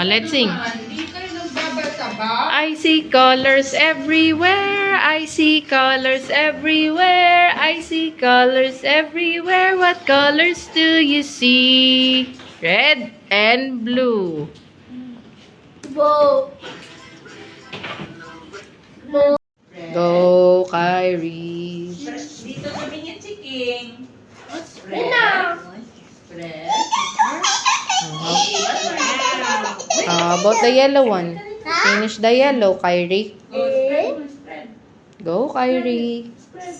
Let's sing. Hindi kayo nagbabasa ba? I see colors everywhere. I see colors everywhere. I see colors everywhere. What colors do you see? Red and blue. Whoa. Go, Kyrie. Dito tumingin si King. Yan na. Spread. How about the yellow one? Finish the yellow, Kyrie. Spread. Go, Kyrie. Spread.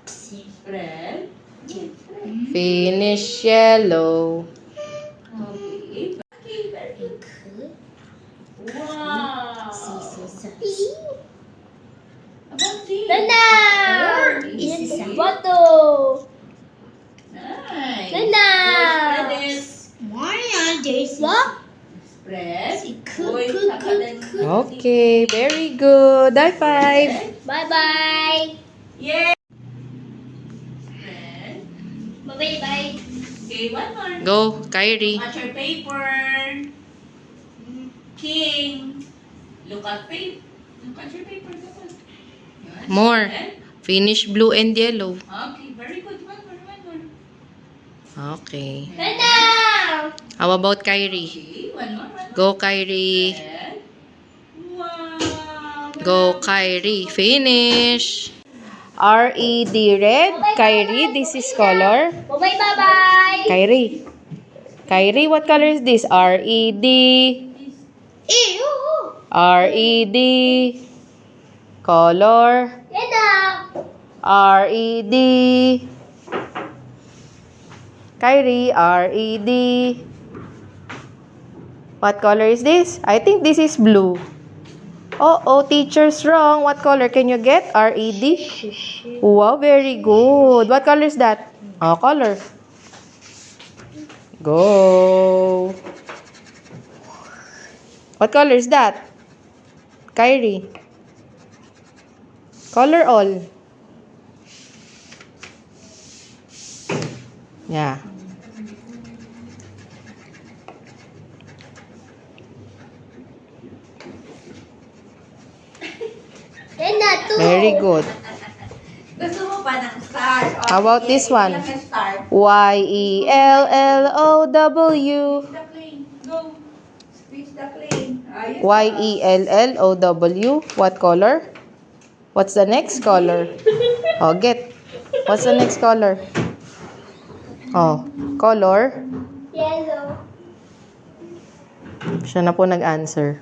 Spread. Finish yellow. Okay. Okay, very good. Wow. About this. Nana. Bato. Nice. Nana. Spread it. What? Spread. Cook. Okay, very good. High five. Bye-bye. Yeah. Spread. Bye-bye. Okay, one more. Go, Kyrie. Watch your paper. King. Look at paper. Look at your paper. Come on. Yes. More. Spread. Finish blue and yellow. Okay, very good. One more. Okay. Nana. How about Kyrie? Okay, one more. Go, Kyrie. Spread. Wow. Go, Kyrie. Finish. R-E-D, red. Kyrie, this is color. Bye-bye. Kyrie. Kyrie, what color is this? R-E-D. Ew. R-E-D. Color. Yan na. R-E-D. Kyrie, R-E-D. What color is this? I think this is blue. Oh, teacher's wrong. What color can you get? R-E-D? Wow, very good. What color is that? Oh, color. Go. What color is that? Kyrie. Color all. Yeah. Yan na, two. Very good. Gusto mo pa ng star? How about this one? Ilang star? Y-E-L-L-O-W. The plane. Go. Squeeze the plane. Ayos. Y-E-L-L-O-W. What color? What's the next color? Oh, get. What's the next color? Oh, color. Yellow. Siya na po nag-answer.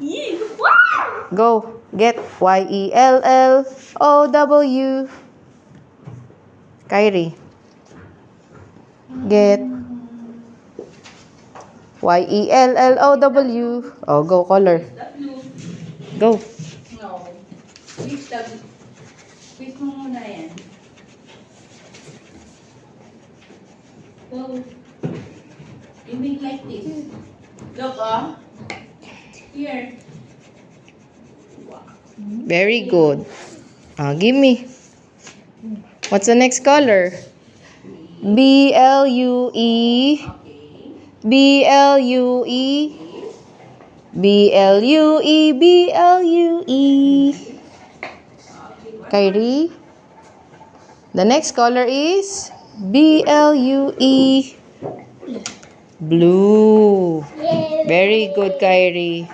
Wow. Go. Get. Y-E-L-L-O-W. Kyrie. Get. Y-E-L-L-O-W. Oh, go color. The blue. Go. No. Squeeze the blue. Squeeze mo muna yan. Go. You make like this. Look, oh. Here. Very good. Give me. What's the next color? B-L-U-E. Okay. B-L-U-E. B-L-U-E. B-L-U-E. Kyrie. The next color is B-L-U-E. Blue. Yay. Very good, Kyrie.